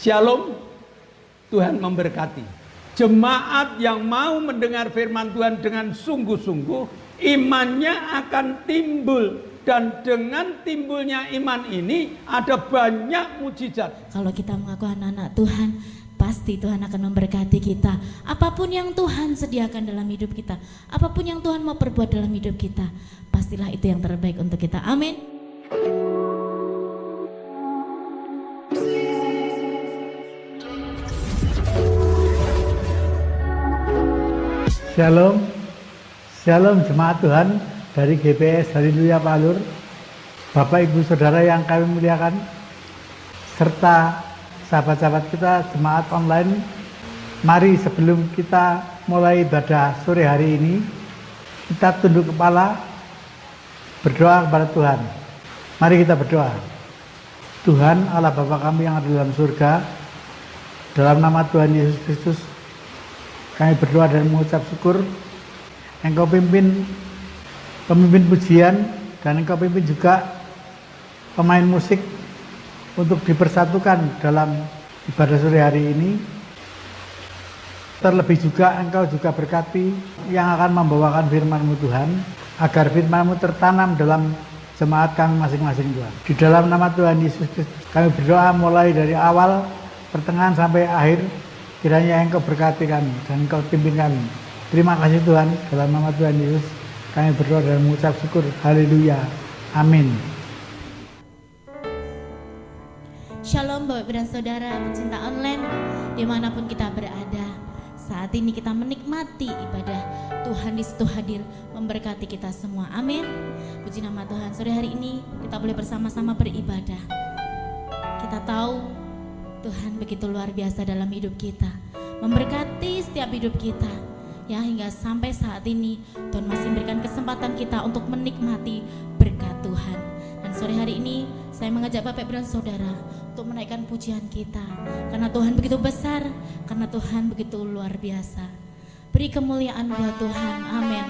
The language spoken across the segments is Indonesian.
Shalom, Tuhan memberkati. Jemaat yang mau mendengar firman Tuhan dengan sungguh-sungguh, imannya akan timbul. Dan dengan timbulnya iman ini ada banyak mujizat. Kalau kita mengaku anak-anak Tuhan, pasti Tuhan akan memberkati kita. Apapun yang Tuhan sediakan dalam hidup kita, apapun yang Tuhan mau perbuat dalam hidup kita, pastilah itu yang terbaik untuk kita. Amin. Shalom, shalom jemaat Tuhan dari GPS Haleluya Pak Alur, Bapak Ibu Saudara yang kami muliakan, serta sahabat-sahabat kita jemaat online. Mari sebelum kita mulai ibadah sore hari ini, kita tunduk kepala berdoa kepada Tuhan. Mari kita berdoa. Tuhan Allah Bapa kami yang ada dalam surga, dalam nama Tuhan Yesus Kristus, kami berdoa dan mengucap syukur. Engkau pemimpin pujian, dan Engkau pimpin juga pemain musik untuk dipersatukan dalam ibadah sore hari ini. Terlebih juga Engkau juga berkati yang akan membawakan firman-Mu Tuhan, agar firman-Mu tertanam dalam jemaat kami masing-masing Tuhan. Di dalam nama Tuhan Yesus Kristus kami berdoa mulai dari awal, pertengahan sampai akhir. Kiranya Engkau berkati kami dan Engkau pimpin kami. Terima kasih Tuhan, dalam nama Tuhan Yesus kami berdoa dan mengucap syukur. Haleluya. Amin. Shalom Bapak dan Saudara pecinta online dimanapun kita berada. Saat ini kita menikmati ibadah Tuhan di situ hadir memberkati kita semua. Amin. Puji nama Tuhan. Sore hari ini kita boleh bersama-sama beribadah. Kita tahu Tuhan begitu luar biasa dalam hidup kita, memberkati setiap hidup kita, ya, hingga sampai saat ini Tuhan masih memberikan kesempatan kita untuk menikmati berkat Tuhan. Dan sore hari ini saya mengajak Bapak Ibu dan Saudara untuk menaikkan pujian kita, karena Tuhan begitu besar, karena Tuhan begitu luar biasa. Beri kemuliaan buat Tuhan. Amin.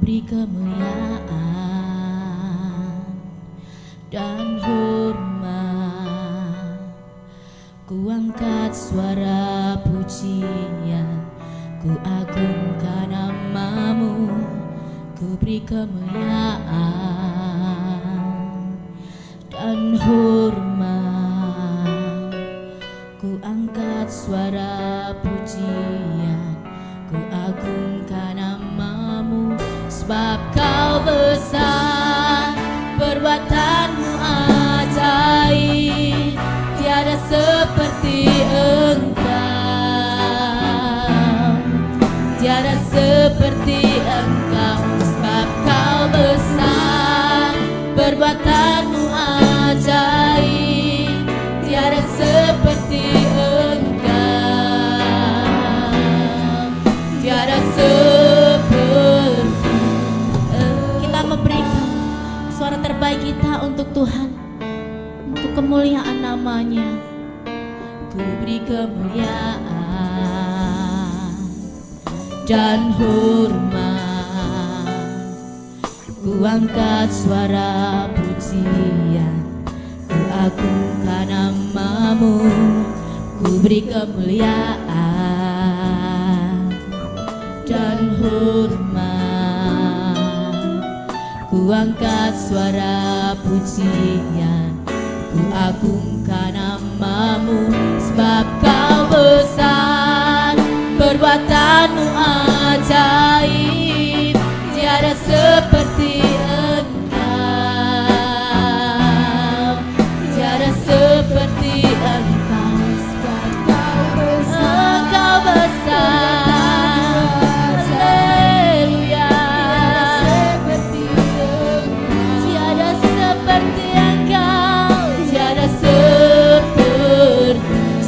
Beri kemuliaan dan hormat, ku angkat suara pujian, ku agungkan nama-Mu. Ku beri kemuliaan dan hormat, ku angkat suara pujian, ku agungkan nama-Mu. Sebab Kau besar, perbuatan-Mu ajaib, tiada seperti Engkau, tiada seperti Engkau. Sebab Kau besar, perbuatan-Mu ajaib, tiada seperti Engkau, tiada seperti. Memberikan suara terbaik kita untuk Tuhan, untuk kemuliaan nama-Nya. Ku beri kemuliaan dan hormat, ku angkat suara pujian, ku agungkan nama-Mu. Ku beri kemuliaan dan hormat, ku angkat suara pujian, ku agungkan nama-Mu. Sebab Kau besar, perbuatan-Mu ajaib, tiada seperti Engkau, tiada seperti Engkau. Sebab Kau besar,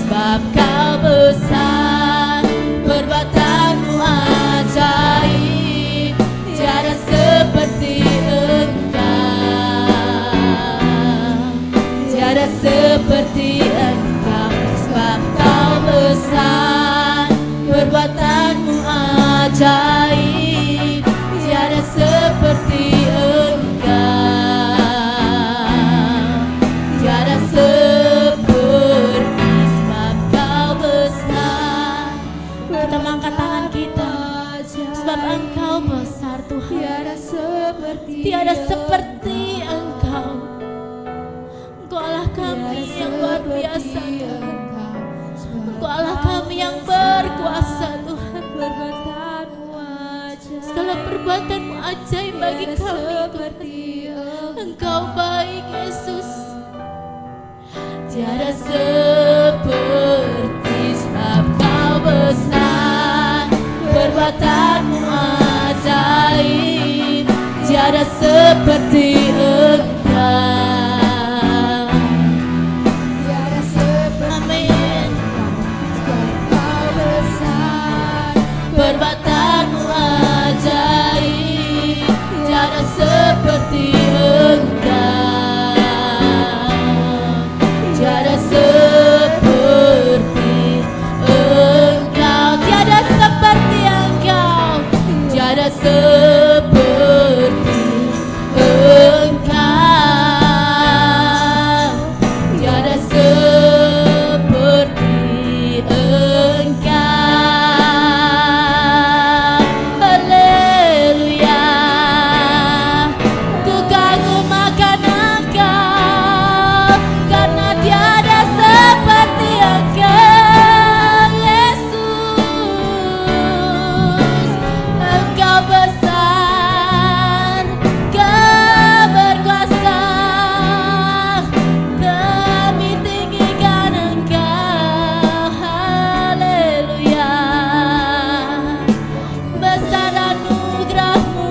sebab Kau besar, perbuatan-Mu ajaib, tiada seperti perbuatan-Mu ajaib bagi kami Tuhan. Engkau baik Yesus, tiada seperti sebab Kau besar, perbuatan-Mu ajaib, tiada seperti Engkau. Amin. Kau besar, perbuatan-Mu ajaib, tiada seperti Engkau, tiada seperti Engkau, tiada seperti Engkau, tiada seperti Engkau, tiada seperti Engkau. Haleluya, ku kagum akan Engkau, karena tiada seperti Engkau Yesus. Engkau besar, Kau berkuasa, kami tinggikan Engkau. Haleluya, besar anugerah-Mu.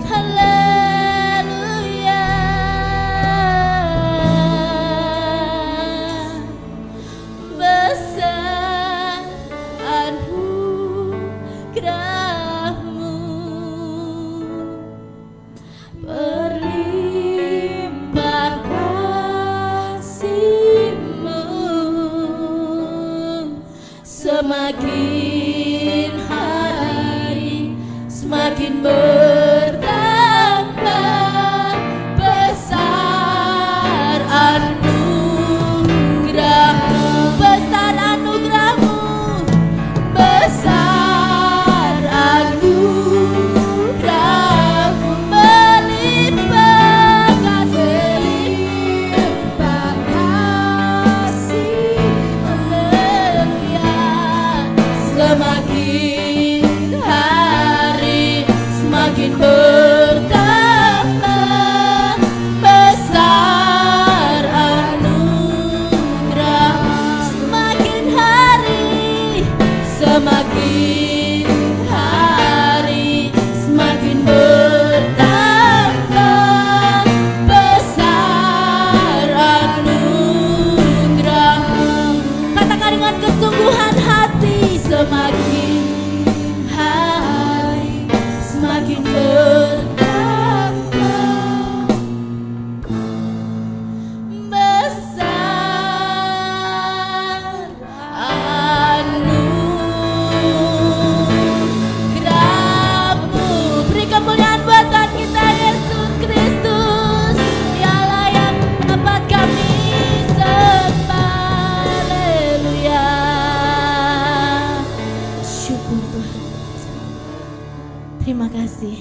Haleluya, besar anugerah-Mu, berlimpah kasih-Mu, semakin hari semakin bertambah, besar anugerah-Mu, besar anugerah-Mu, besar anugerah-Mu, melimpah kasih, haleluya, semakin hari semakin bertambah, besar anugerah, semakin hari semakin hari semakin bertambah, besar anugerah-Mu. Katakan dengan kesungguhan hati, semakin hari semakin bertambah, besar anugerah-Mu. Beri kemuliaan buat Tuhan kita Yesus Kristus, Dialah yang dapat kami sembah. Haleluya, syukur Tuhan. Terima kasih.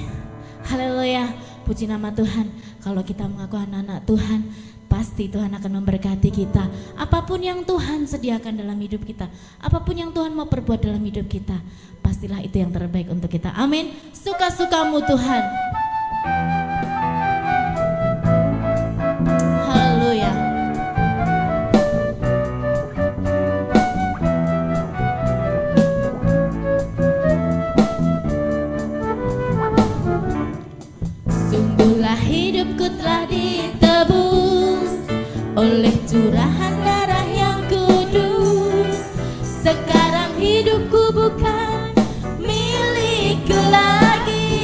Haleluya, puji nama Tuhan. Kalau kita mengaku anak-anak Tuhan, pasti Tuhan akan memberkati kita. Apapun yang Tuhan sediakan dalam hidup kita, apapun yang Tuhan mau perbuat dalam hidup kita, pastilah itu yang terbaik untuk kita. Amin. Suka-sukamu Tuhan. Haleluya. Sungguhlah hidupku telah ditebus oleh curahan darah yang kudus. Sekarang hidupku bukan milikku lagi,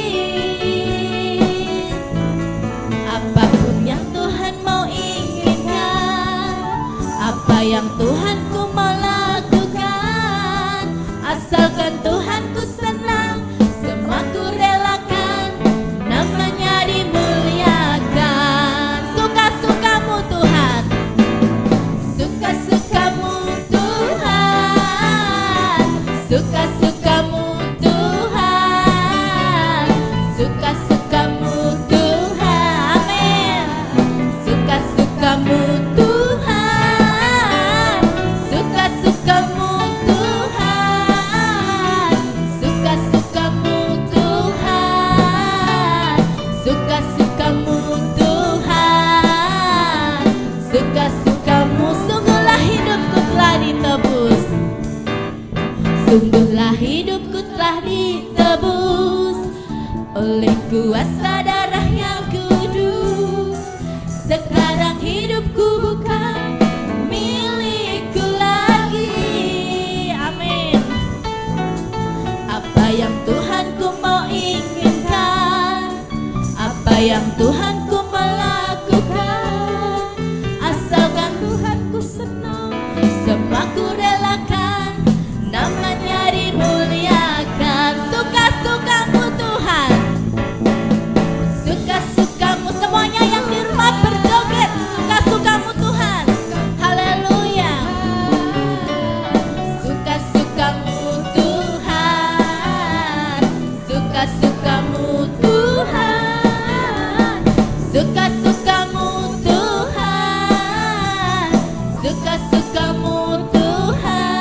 Sungguhlah hidupku telah ditebus oleh kuasa darah yang kudus. Sekarang hidupku bukan milikku lagi. Amin. Apa yang Tuhanku mau inginkan, apa yang Tuhanku melakukan, asalkan Tuhanku senang, semua ku relakan, namanya dimuliakan. Suka-sukamu Tuhan, suka-sukamu. Semuanya yang di rumah berjoget, suka-sukamu Tuhan. Haleluya. Suka-sukamu Tuhan, suka-sukamu Tuhan, suka-sukamu Tuhan, suka-sukamu Tuhan,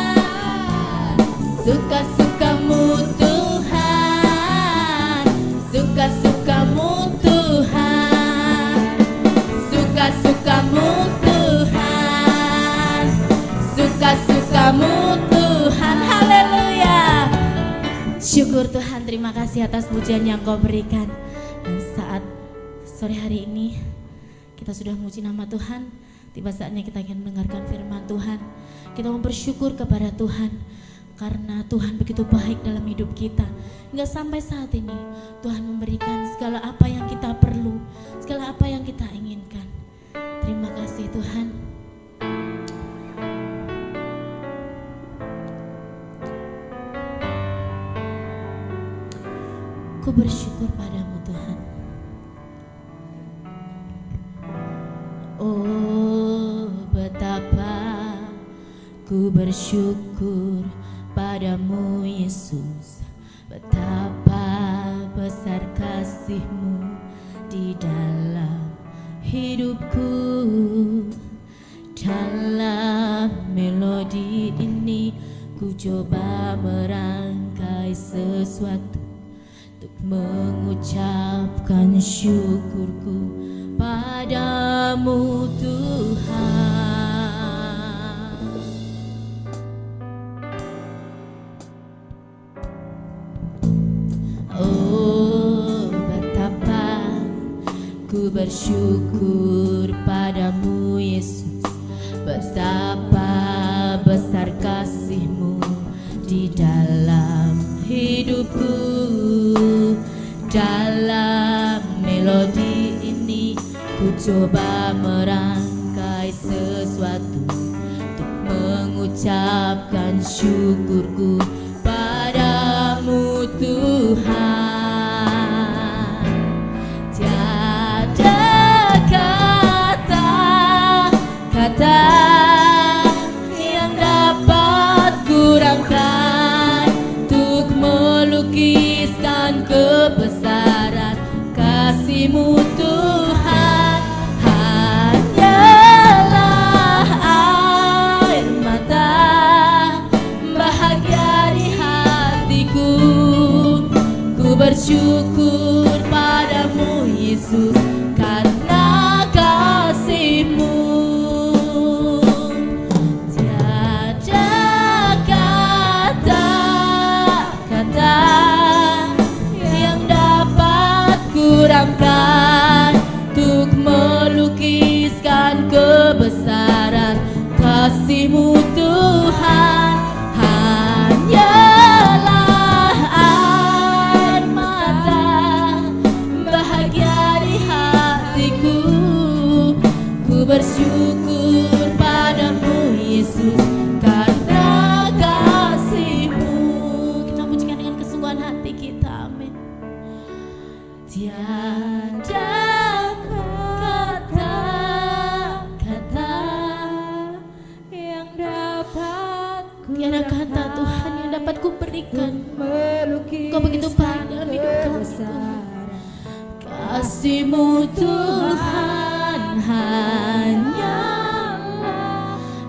suka-sukamu Tuhan, suka-sukamu Tuhan, suka-sukamu Tuhan, suka-sukamu Tuhan. Haleluya. Syukur Tuhan, terima kasih atas pujian yang Kau berikan. Dan saat sore hari ini kita sudah memuji nama Tuhan, tiba saatnya kita akan mendengarkan firman Tuhan. Kita mau bersyukur kepada Tuhan karena Tuhan begitu baik dalam hidup kita. Hingga sampai saat ini Tuhan memberikan segala apa yang kita perlu, segala apa yang kita inginkan. Terima kasih Tuhan. Ku bersyukur padamu Tuhan. Oh, betapa ku bersyukur padamu Yesus. Betapa besar kasih-Mu di dalam hidupku. Dalam melodi ini ku coba merangkai sesuatu untuk mengucapkan syukurku padamu Tuhan. Oh, betapa ku bersyukur padamu Yesus. Betapa besar kasih-Mu di dalam hidupku. Dalam melodi ini ku coba merangkai sesuatu untuk mengucapkan syukurku padamu Tuhan. Tiada kata-kata yang dapat kurangkan untuk melukiskan kebesaran kasih-Mu Tuhan. Hanyalah air mata bahagia di hatiku. Ku bersyukur padamu Yesus karena kasih-Mu. Tiada kata-kata yang dapat kurangkan untuk melukiskan kebesaran kasih-Mu Tuhan. Hanyalah air mata bahagia di hatiku. Ku bersyukur padamu Yesus karena kasih-Mu. Kita pujikan dengan kesungguhan hati kita. Amin. Tiada kata-kata yang dapat tiada kata Tuhan yang dapat ku berikan. Kau begitu baik dalam hidup kami Tuhan. Kasih-Mu Tuhan hanyalah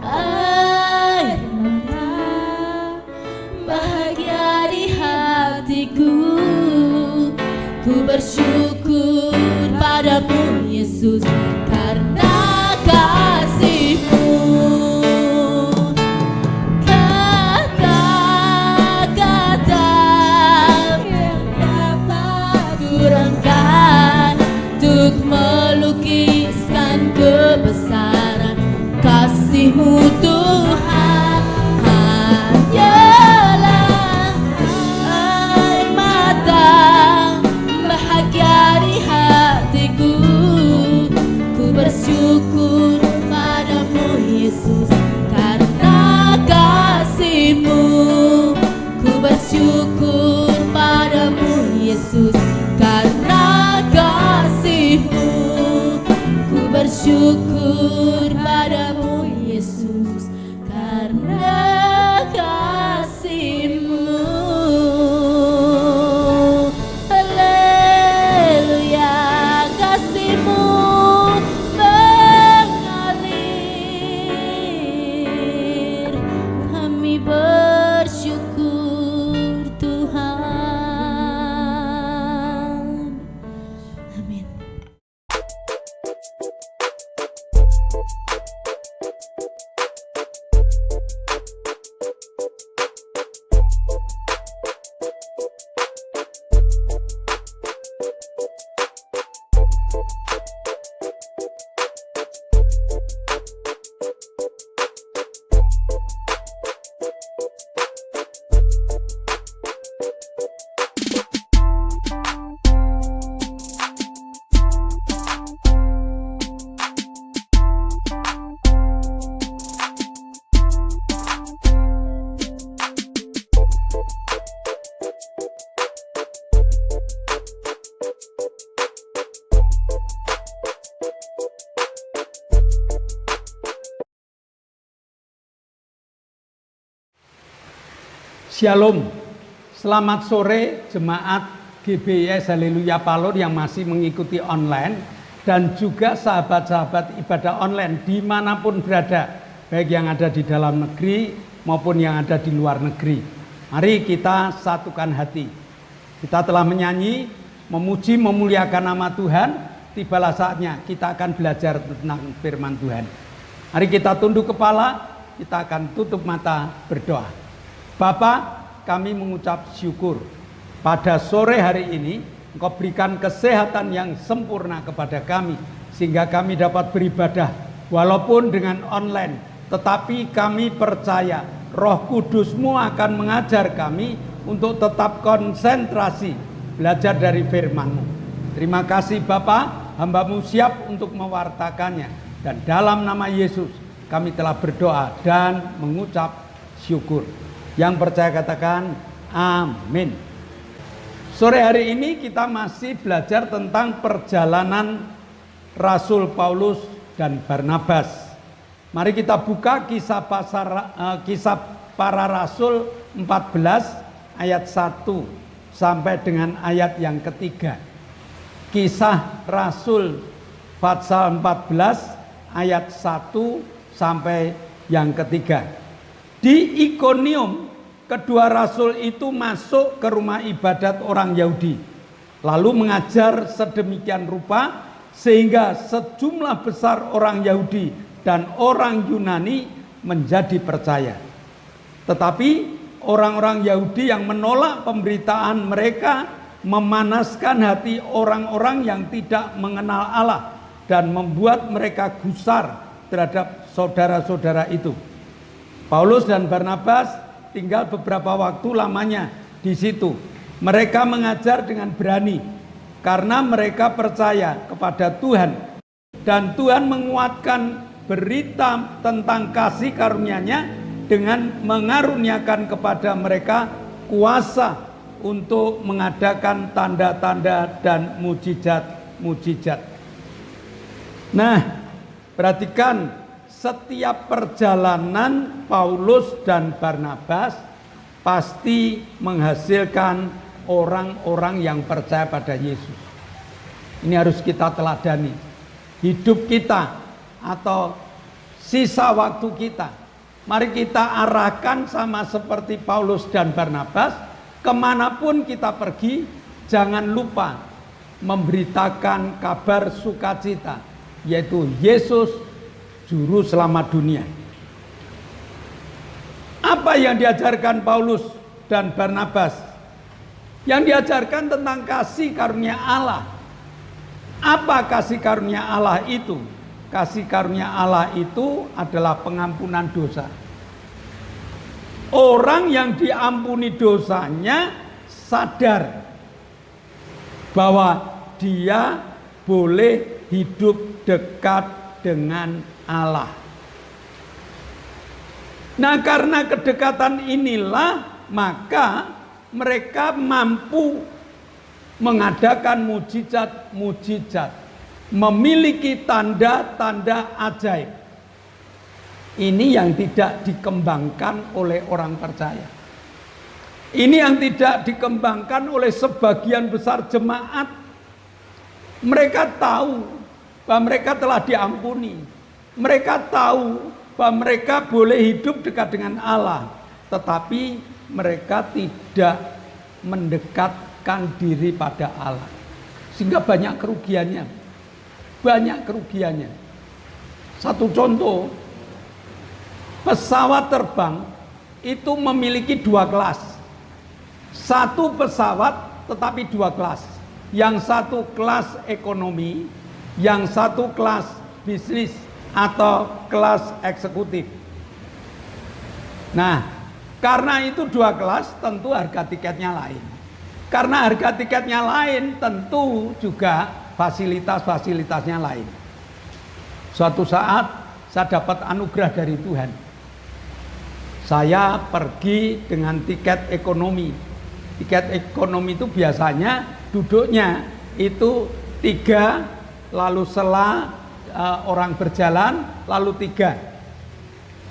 air mata bahagia di hatiku. Ku bersyukur padamu Yesus karena kasih-Mu. Kata Shalom, selamat sore jemaat GBIS Haleluya Palur yang masih mengikuti online, dan juga sahabat-sahabat ibadah online dimanapun berada, baik yang ada di dalam negeri maupun yang ada di luar negeri. Mari kita satukan hati. Kita telah menyanyi, memuji, memuliakan nama Tuhan. Tibalah saatnya kita akan belajar tentang firman Tuhan. Mari kita tunduk kepala, kita akan tutup mata berdoa. Bapa, kami mengucap syukur pada sore hari ini Engkau berikan kesehatan yang sempurna kepada kami, sehingga kami dapat beribadah walaupun dengan online. Tetapi kami percaya Roh Kudus-Mu akan mengajar kami untuk tetap konsentrasi belajar dari firman-Mu. Terima kasih Bapa, hamba-Mu siap untuk mewartakannya. Dan dalam nama Yesus kami telah berdoa dan mengucap syukur. Yang percaya katakan amin. Sore hari ini kita masih belajar tentang perjalanan Rasul Paulus dan Barnabas. Mari kita buka kisah para rasul 14 ayat 1 sampai dengan ayat yang ketiga. Kisah Rasul pasal 14 ayat 1 sampai yang ketiga. Di Ikonium, kedua rasul itu masuk ke rumah ibadat orang Yahudi, lalu mengajar sedemikian rupa sehingga sejumlah besar orang Yahudi dan orang Yunani menjadi percaya. Tetapi orang-orang Yahudi yang menolak pemberitaan mereka memanaskan hati orang-orang yang tidak mengenal Allah dan membuat mereka gusar terhadap saudara-saudara itu. Paulus dan Barnabas tinggal beberapa waktu lamanya di situ. Mereka mengajar dengan berani karena mereka percaya kepada Tuhan, dan Tuhan menguatkan berita tentang kasih karunia-Nya dengan mengaruniakan kepada mereka kuasa untuk mengadakan tanda-tanda dan mujizat-mujizat. Nah, perhatikan, setiap perjalanan Paulus dan Barnabas pasti menghasilkan orang-orang yang percaya pada Yesus. Ini harus kita teladani. Hidup kita atau sisa waktu kita, mari kita arahkan sama seperti Paulus dan Barnabas. Kemanapun kita pergi, jangan lupa memberitakan kabar sukacita, yaitu Yesus Juru Selamat dunia. Apa yang diajarkan Paulus dan Barnabas? Yang diajarkan tentang kasih karunia Allah. Apa kasih karunia Allah itu? Kasih karunia Allah itu adalah pengampunan dosa. Orang yang diampuni dosanya sadar bahwa dia boleh hidup dekat dengan Allah. Nah, karena kedekatan inilah maka mereka mampu mengadakan mujizat-mujizat, memiliki tanda-tanda ajaib. Ini yang tidak dikembangkan oleh orang percaya. Ini yang tidak dikembangkan oleh sebagian besar jemaat. Mereka tahu bahwa mereka telah diampuni. Mereka tahu bahwa mereka boleh hidup dekat dengan Allah, tetapi mereka tidak mendekatkan diri pada Allah, sehingga banyak kerugiannya. Satu contoh, pesawat terbang itu memiliki dua kelas. Satu pesawat tetapi dua kelas. Yang satu kelas ekonomi, yang satu kelas bisnis atau kelas eksekutif. Nah, karena itu dua kelas, tentu harga tiketnya lain. Karena harga tiketnya lain, tentu juga fasilitas-fasilitasnya lain. Suatu saat saya dapat anugerah dari Tuhan. Saya pergi dengan tiket ekonomi. Tiket ekonomi itu biasanya duduknya itu 3, lalu setelah orang berjalan lalu 3.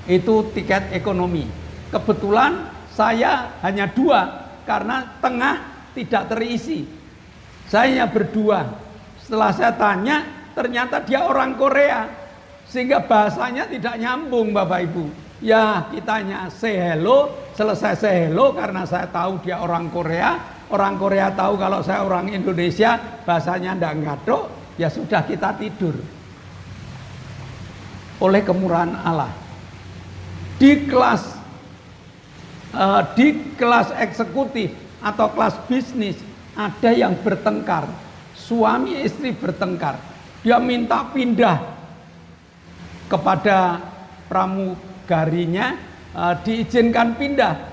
Itu tiket ekonomi. Kebetulan saya hanya 2 karena tengah tidak terisi. Saya berdua. Setelah saya tanya, ternyata dia orang Korea. Sehingga bahasanya tidak nyambung Bapak Ibu. Ya kitanya say hello, selesai say hello karena saya tahu dia orang Korea. Orang Korea tahu kalau saya orang Indonesia, bahasanya ndak ngaduk, ya sudah kita tidur. Oleh kemurahan Allah. Di kelas eksekutif atau kelas bisnis ada yang bertengkar, suami istri bertengkar, dia minta pindah kepada pramugarinya, diizinkan pindah.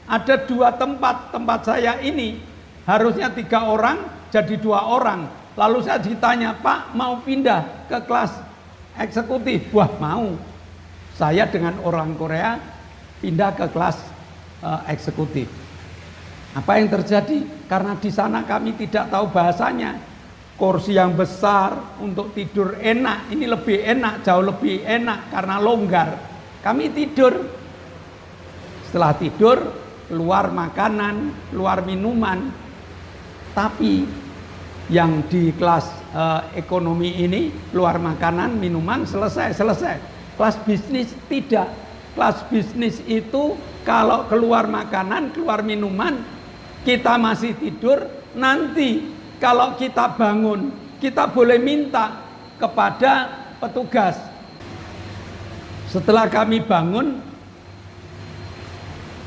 Ada 2 tempat saya ini harusnya 3 orang jadi 2 orang. Lalu saya ditanya, Pak mau pindah ke kelas eksekutif? Wah mau. Saya dengan orang Korea pindah ke kelas eksekutif. Apa yang terjadi? Karena di sana kami tidak tahu bahasanya. Kursi yang besar untuk tidur enak, ini lebih enak, jauh lebih enak karena longgar. Kami tidur. Setelah tidur, keluar makanan, keluar minuman. Tapi yang di kelas ekonomi ini keluar makanan, minuman, selesai. Kelas bisnis tidak. Kelas bisnis itu kalau keluar makanan, keluar minuman, kita masih tidur, nanti kalau kita bangun, kita boleh minta kepada petugas. Setelah kami bangun,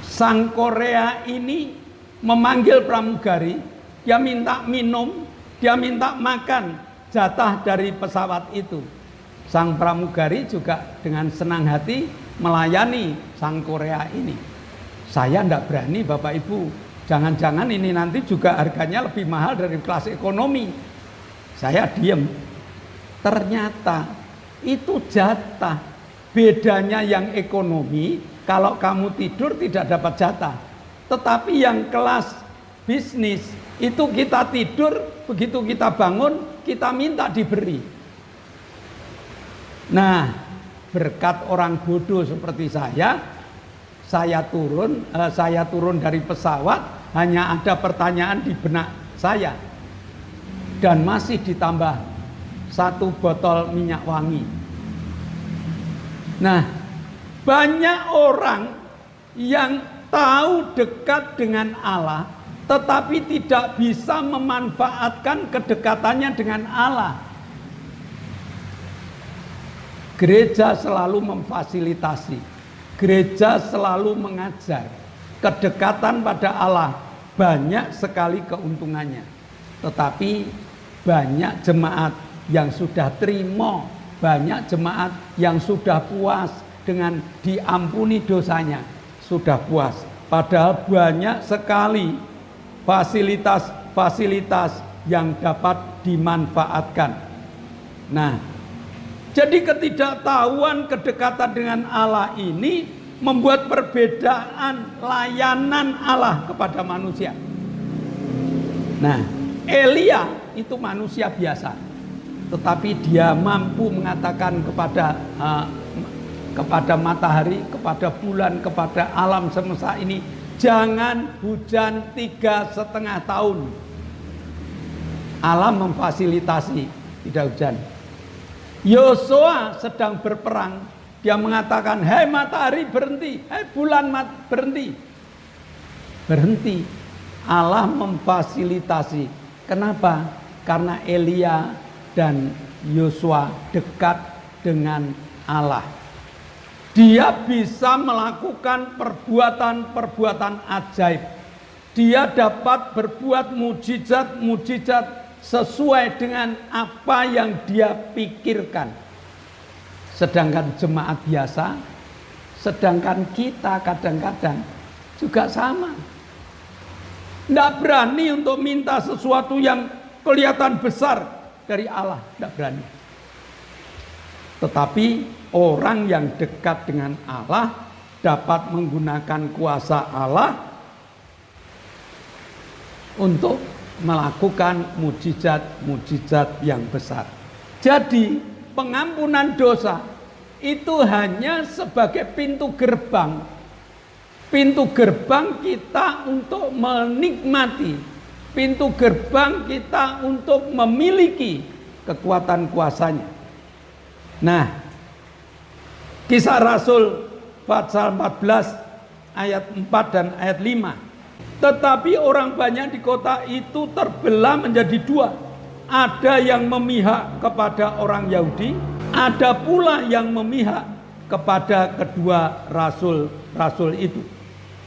sang Korea ini memanggil pramugari, dia minta minum, dia minta makan jatah dari pesawat itu. Sang pramugari juga dengan senang hati melayani sang Korea ini. Saya tidak berani Bapak Ibu, jangan-jangan ini nanti juga harganya lebih mahal dari kelas ekonomi. Saya diam. Ternyata itu jatah. Bedanya yang ekonomi, kalau kamu tidur tidak dapat jatah. Tetapi yang kelas bisnis, itu kita tidur, begitu kita bangun, kita minta diberi. Nah, berkat orang bodoh seperti saya turun dari pesawat, hanya ada pertanyaan di benak saya. Dan masih ditambah 1 botol minyak wangi. Nah, banyak orang yang tahu dekat dengan Allah, tetapi tidak bisa memanfaatkan kedekatannya dengan Allah. Gereja selalu memfasilitasi, gereja selalu mengajar. Kedekatan pada Allah banyak sekali keuntungannya. Tetapi banyak jemaat yang sudah terima, banyak jemaat yang sudah puas dengan diampuni dosanya, sudah puas. Padahal banyak sekali fasilitas-fasilitas yang dapat dimanfaatkan. Nah, jadi ketidaktahuan kedekatan dengan Allah ini membuat perbedaan layanan Allah kepada manusia. Nah, Elia itu manusia biasa, tetapi dia mampu mengatakan kepada matahari, kepada bulan, kepada alam semesta ini, jangan hujan 3,5 tahun. Alam memfasilitasi, tidak hujan. Yosua sedang berperang, dia mengatakan, "Hai matahari berhenti, hai bulan berhenti." Berhenti. Allah memfasilitasi. Kenapa? Karena Elia dan Yosua dekat dengan Allah. Dia bisa melakukan perbuatan-perbuatan ajaib. Dia dapat berbuat mujizat-mujizat sesuai dengan apa yang dia pikirkan. Sedangkan jemaat biasa, sedangkan kita kadang-kadang juga sama. Tidak berani untuk minta sesuatu yang kelihatan besar dari Allah, tidak berani. Tetapi orang yang dekat dengan Allah dapat menggunakan kuasa Allah untuk melakukan mujizat-mujizat yang besar. Jadi pengampunan dosa itu hanya sebagai pintu gerbang pintu gerbang kita untuk menikmati, pintu gerbang kita untuk memiliki kekuatan kuasanya. Nah, Kisah Rasul pasal 14 ayat 4 dan ayat 5. Tetapi orang banyak di kota itu terbelah menjadi dua. Ada yang memihak kepada orang Yahudi, ada pula yang memihak kepada kedua rasul-rasul itu.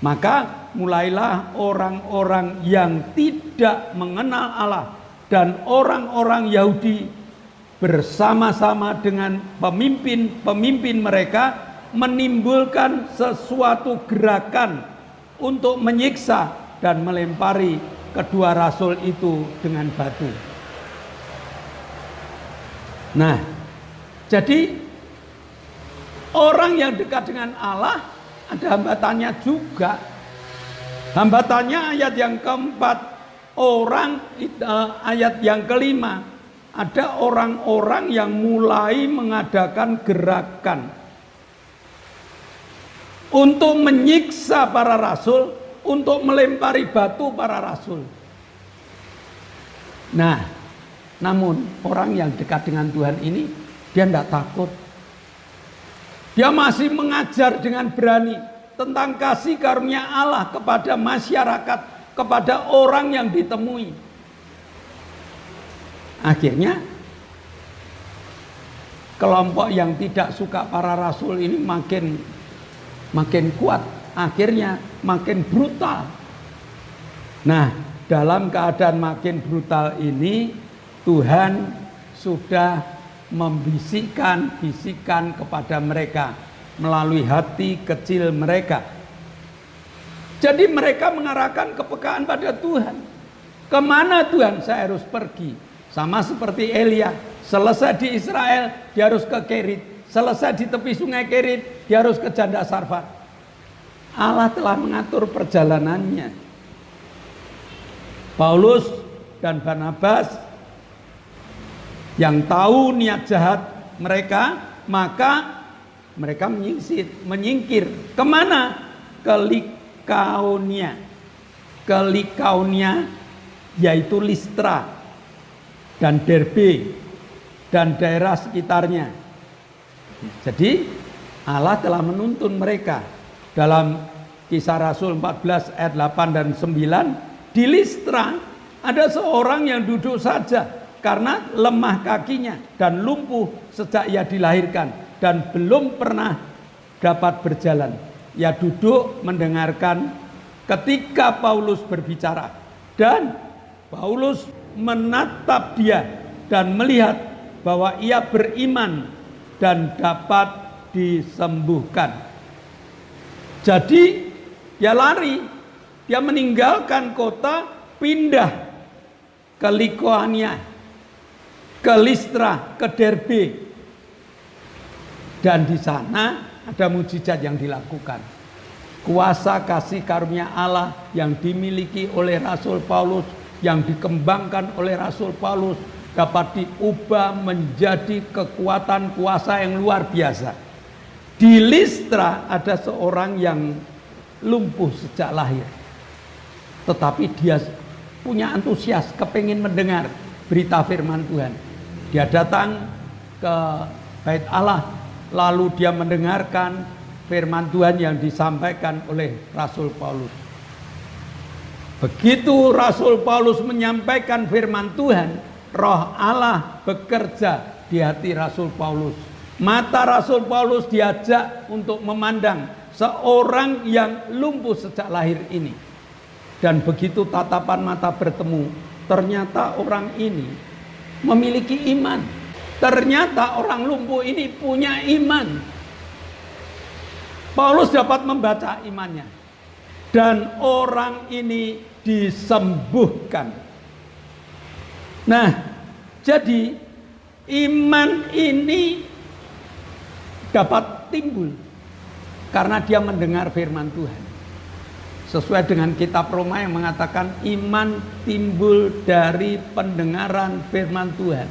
Maka mulailah orang-orang yang tidak mengenal Allah dan orang-orang Yahudi bersama-sama dengan pemimpin-pemimpin mereka menimbulkan sesuatu gerakan untuk menyiksa dan melempari kedua rasul itu dengan batu. Nah, jadi orang yang dekat dengan Allah ada hambatannya juga. Hambatannya ayat yang keempat, ayat yang kelima, ada orang-orang yang mulai mengadakan gerakan untuk menyiksa para rasul, untuk melempari batu para rasul. Nah, namun orang yang dekat dengan Tuhan ini, dia tidak takut. Dia masih mengajar dengan berani tentang kasih karunia Allah kepada masyarakat, kepada orang yang ditemui. Akhirnya kelompok yang tidak suka para rasul ini makin kuat, akhirnya makin brutal. Nah, dalam keadaan makin brutal ini, Tuhan sudah membisikkan kepada mereka melalui hati kecil mereka. Jadi mereka mengarahkan kepekaan pada Tuhan. Kemana Tuhan saya harus pergi? Sama seperti Elia, selesai di Israel dia harus ke Kerit, selesai di tepi sungai Kerit dia harus ke Janda Sarfat. Allah telah mengatur perjalanannya. Paulus dan Barnabas yang tahu niat jahat mereka, maka mereka menyingkir. Kemana? Ke Likaonia, yaitu Listra dan Derbe dan daerah sekitarnya. Jadi Allah telah menuntun mereka. Dalam Kisah Rasul 14 ayat 8 dan 9, di Listra ada seorang yang duduk saja karena lemah kakinya dan lumpuh sejak ia dilahirkan dan belum pernah dapat berjalan. Ia duduk mendengarkan ketika Paulus berbicara, dan Paulus menatap dia dan melihat bahwa ia beriman dan dapat disembuhkan. Jadi dia lari, dia meninggalkan kota, pindah ke Likaonia, ke Listra, ke Derbe. Dan di sana ada mujizat yang dilakukan. Kuasa kasih karunia Allah yang dimiliki oleh Rasul Paulus, yang dikembangkan oleh Rasul Paulus, dapat diubah menjadi kekuatan kuasa yang luar biasa. Di Listra ada seorang yang lumpuh sejak lahir, tetapi dia punya antusias, kepingin mendengar berita firman Tuhan. Dia datang ke bait Allah, lalu dia mendengarkan firman Tuhan yang disampaikan oleh Rasul Paulus. Begitu Rasul Paulus menyampaikan firman Tuhan, Roh Allah bekerja di hati Rasul Paulus. Mata Rasul Paulus diajak untuk memandang seorang yang lumpuh sejak lahir ini. Dan begitu tatapan mata bertemu, ternyata orang ini memiliki iman. Ternyata orang lumpuh ini punya iman. Paulus dapat membaca imannya. Dan orang ini disembuhkan. Nah, jadi iman ini dapat timbul karena dia mendengar firman Tuhan. Sesuai dengan kitab Roma yang mengatakan iman timbul dari pendengaran firman Tuhan.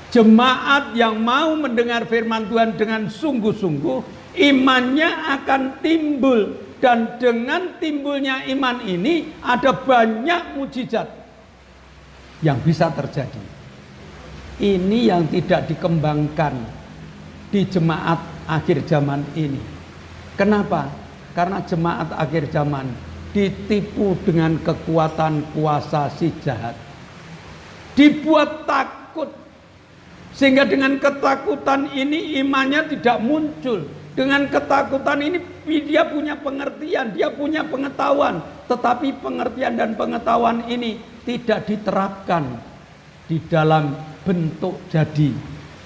Jemaat yang mau mendengar firman Tuhan dengan sungguh-sungguh, imannya akan timbul Dan dengan timbulnya iman ini ada banyak mujizat yang bisa terjadi. Ini yang tidak dikembangkan di jemaat akhir zaman ini. Kenapa? Karena jemaat akhir zaman ditipu dengan kekuatan kuasa si jahat. Dibuat takut. Sehingga dengan ketakutan ini imannya tidak muncul. Dengan ketakutan ini dia punya pengertian, dia punya pengetahuan. Tetapi pengertian dan pengetahuan ini tidak diterapkan di dalam bentuk jadi,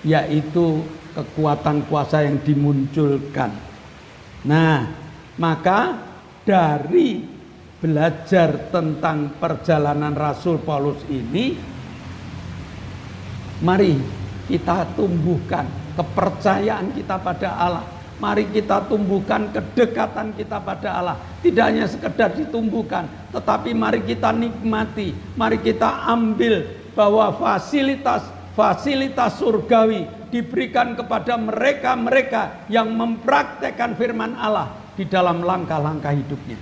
yaitu kekuatan kuasa yang dimunculkan. Nah, maka dari belajar tentang perjalanan Rasul Paulus ini, mari kita tumbuhkan kepercayaan kita pada Allah. Mari kita tumbuhkan kedekatan kita pada Allah. Tidak hanya sekedar ditumbuhkan, tetapi mari kita nikmati. Mari kita ambil bahwa fasilitas surgawi diberikan kepada mereka-mereka yang mempraktekkan firman Allah di dalam langkah-langkah hidupnya.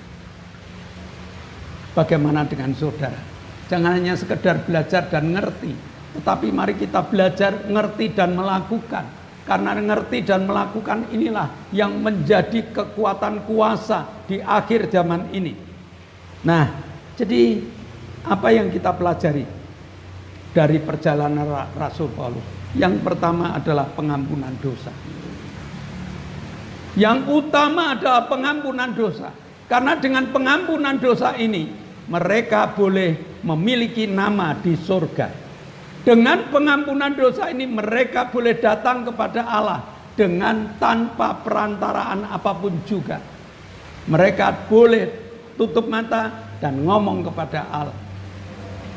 Bagaimana dengan saudara? Jangan hanya sekedar belajar dan ngerti, tetapi mari kita belajar, ngerti dan melakukan. Karena ngerti dan melakukan inilah yang menjadi kekuatan kuasa di akhir zaman ini. Nah, jadi apa yang kita pelajari dari perjalanan Rasul Paulus? Yang pertama adalah pengampunan dosa. Yang utama adalah pengampunan dosa. Karena dengan pengampunan dosa ini, mereka boleh memiliki nama di surga. Dengan pengampunan dosa ini mereka boleh datang kepada Allah dengan tanpa perantaraan apapun juga. Mereka boleh tutup mata dan ngomong kepada Allah.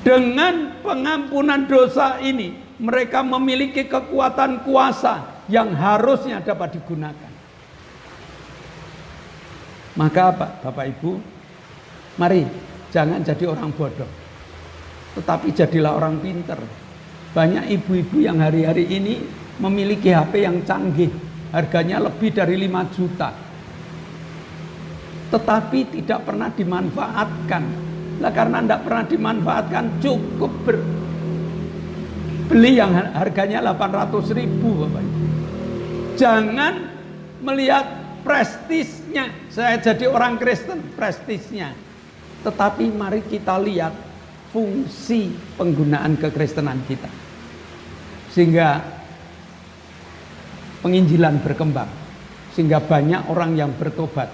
Dengan pengampunan dosa ini mereka memiliki kekuatan kuasa yang harusnya dapat digunakan. Maka Bapak Ibu, mari jangan jadi orang bodoh, tetapi jadilah orang pintar. Banyak ibu-ibu yang hari-hari ini memiliki HP yang canggih, harganya lebih dari 5 juta, tetapi tidak pernah dimanfaatkan. Nah, karena tidak pernah dimanfaatkan, cukup beli yang harganya 800.000, Bapak Ibu. Jangan melihat prestisnya, saya jadi orang Kristen, prestisnya. Tetapi mari kita lihat fungsi penggunaan kekristenan kita, sehingga penginjilan berkembang, sehingga banyak orang yang bertobat.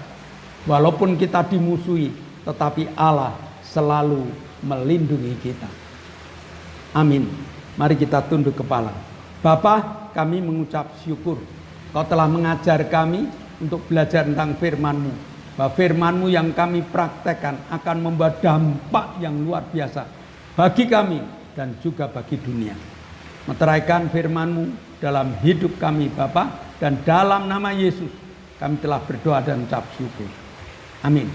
Walaupun kita dimusuhi, tetapi Allah selalu melindungi kita. Amin. Mari kita tunduk kepala. Bapa, kami mengucap syukur Kau telah mengajar kami untuk belajar tentang firman-Mu. Bahwa firman-Mu yang kami praktekkan akan membawa dampak yang luar biasa bagi kami dan juga bagi dunia. Meteraikan firman-Mu dalam hidup kami Bapa, dan dalam nama Yesus kami telah berdoa dan ucap syukur. Amin.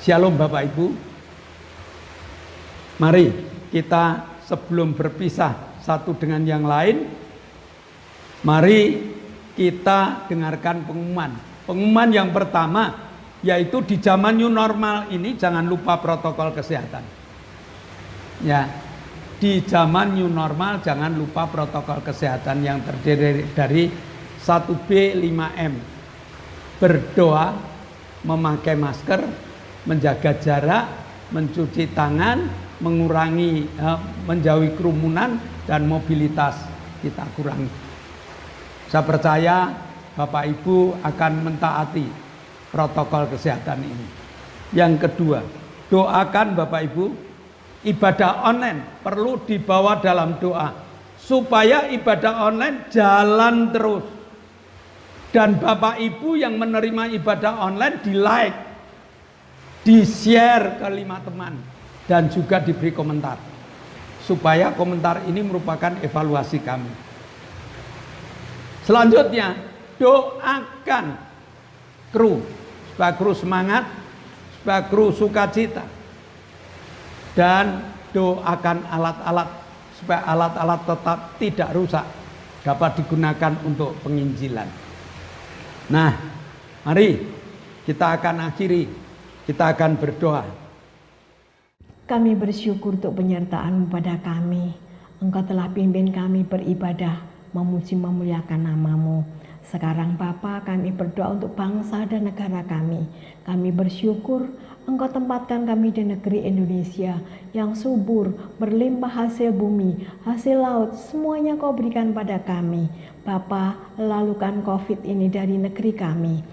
Shalom Bapak Ibu. Mari kita sebelum berpisah satu dengan yang lain, mari kita dengarkan pengumuman. Pengumuman yang pertama, yaitu di zaman new normal ini jangan lupa protokol kesehatan. Ya, di zaman new normal jangan lupa protokol kesehatan yang terdiri dari 1B 5M. Berdoa, memakai masker, menjaga jarak, mencuci tangan, mengurangi menjauhi kerumunan, dan mobilitas kita kurangi. Saya percaya Bapak Ibu akan mentaati protokol kesehatan ini. Yang kedua, doakan Bapak Ibu, ibadah online perlu dibawa dalam doa supaya ibadah online jalan terus. Dan Bapak Ibu yang menerima ibadah online di like, di share ke 5 teman, dan juga diberi komentar, supaya komentar ini merupakan evaluasi kami. Selanjutnya, doakan kru supaya kru semangat, supaya kru sukacita, dan doakan alat-alat supaya alat-alat tetap tidak rusak, dapat digunakan untuk penginjilan. Nah, mari kita akan akhiri, kita akan berdoa. Kami bersyukur untuk penyertaan-Mu pada kami. Engkau telah pimpin kami beribadah, memuji memuliakan nama-Mu. Sekarang Bapa, kami berdoa untuk bangsa dan negara kami. Kami bersyukur Engkau tempatkan kami di negeri Indonesia yang subur, berlimpah hasil bumi, hasil laut, semuanya Kau berikan pada kami. Bapa, lalukan COVID ini dari negeri kami.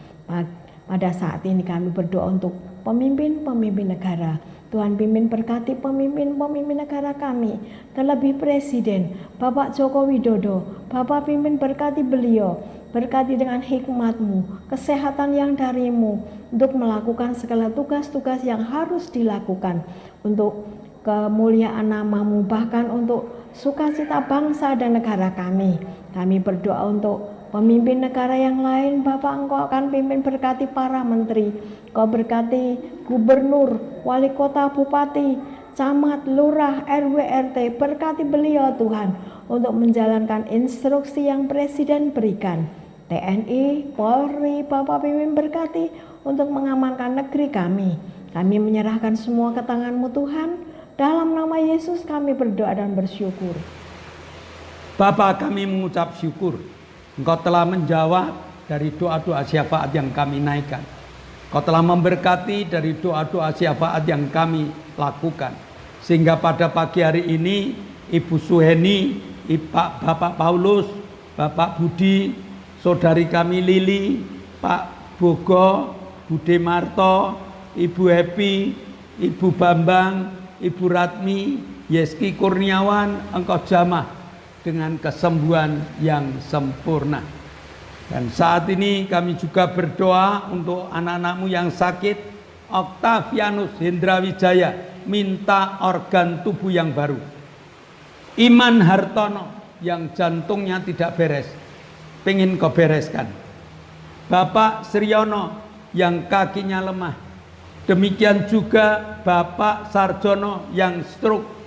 Pada saat ini kami berdoa untuk pemimpin-pemimpin negara. Tuhan pimpin berkati pemimpin-pemimpin negara kami, terlebih Presiden Bapak Joko Widodo. Bapak pimpin berkati beliau, berkati dengan hikmat-Mu, kesehatan yang dari-Mu, untuk melakukan segala tugas-tugas yang harus dilakukan untuk kemuliaan nama-Mu, bahkan untuk sukacita bangsa dan negara kami. Kami berdoa untuk pemimpin negara yang lain. Bapak, Engkau akan pimpin berkati para menteri, Kau berkati gubernur, wali kota, bupati, camat, lurah, RW, RT, berkati beliau Tuhan untuk menjalankan instruksi yang Presiden berikan. TNI, Polri, Bapak pimpin berkati untuk mengamankan negeri kami. Kami menyerahkan semua ke tangan-Mu Tuhan. Dalam nama Yesus kami berdoa dan bersyukur. Bapa, kami mengucap syukur. Engkau telah menjawab dari doa-doa syafaat yang kami naikkan. Engkau telah memberkati dari doa-doa syafaat yang kami lakukan. Sehingga pada pagi hari ini, Ibu Suheni, Bapak Paulus, Bapak Budi, saudari kami Lili, Pak Bogo, Bude Marto, Ibu Happy, Ibu Bambang, Ibu Ratmi, Yeski Kurniawan, Engkau jamah dengan kesembuhan yang sempurna. Dan saat ini kami juga berdoa untuk anak-anak-Mu yang sakit. Octavianus Hendrawijaya minta organ tubuh yang baru. Iman Hartono yang jantungnya tidak beres, pengen Kau bereskan. Bapak Sriono yang kakinya lemah. Demikian juga Bapak Sarjono yang stroke.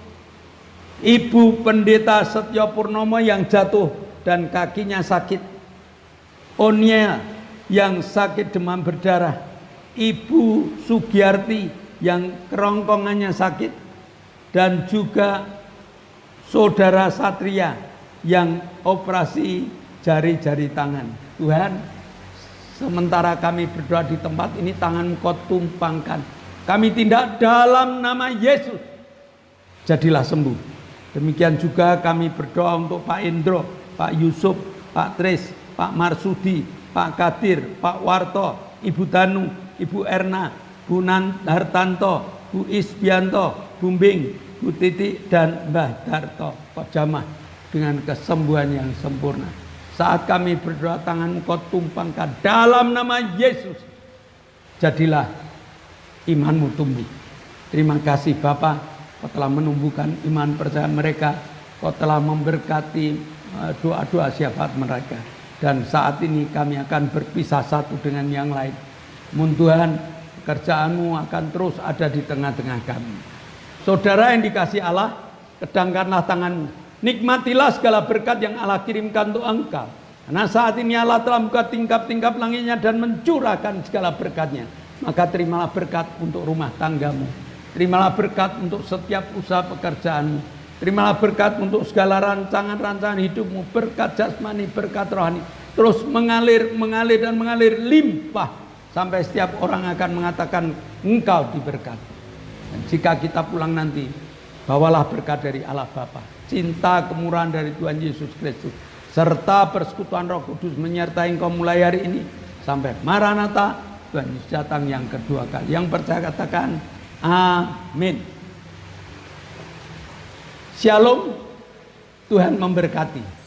Ibu Pendeta Setyo Purnomo yang jatuh dan kakinya sakit. Oniel yang sakit demam berdarah. Ibu Sugiyarti yang kerongkongannya sakit. Dan juga Saudara Satria yang operasi jari-jari tangan. Tuhan, sementara kami berdoa di tempat ini, tangan Kau tumpangkan. Kami tindak dalam nama Yesus. Jadilah sembuh. Demikian juga kami berdoa untuk Pak Indro, Pak Yusuf, Pak Tris, Pak Marsudi, Pak Kadir, Pak Warto, Ibu Danu, Ibu Erna, Bu Hartanto, Bu Isbianto, Bumbing, Bu Titi, dan Mbah Darto. Kau jamah dengan kesembuhan yang sempurna. Saat kami berdoa, tangan Kau tumpangkan dalam nama Yesus. Jadilah iman-Mu tumbuh. Terima kasih Bapa, Kau telah menumbuhkan iman percaya mereka. Kau telah memberkati doa-doa syafaat mereka. Dan saat ini kami akan berpisah satu dengan yang lain. Mun Tuhan, pekerjaan-Mu akan terus ada di tengah-tengah kami. Saudara yang dikasihi Allah, kedangkanlah tangan-Mu. Nikmatilah segala berkat yang Allah kirimkan untuk engkau. Karena saat ini Allah telah membuka tingkap-tingkap langitnya dan mencurahkan segala berkatnya. Maka terimalah berkat untuk rumah tanggamu. Terimalah berkat untuk setiap usaha pekerjaanmu. Terimalah berkat untuk segala rancangan-rancangan hidupmu. Berkat jasmani, berkat rohani. Terus mengalir, mengalir dan mengalir limpah. Sampai setiap orang akan mengatakan engkau diberkati. Dan jika kita pulang nanti, bawalah berkat dari Allah Bapa, cinta kemurahan dari Tuhan Yesus Kristus, serta persekutuan Roh Kudus menyertai engkau mulai hari ini sampai Maranatha, Tuhan Yesus datang yang kedua kali. Yang percaya katakan amin. Shalom, Tuhan memberkati.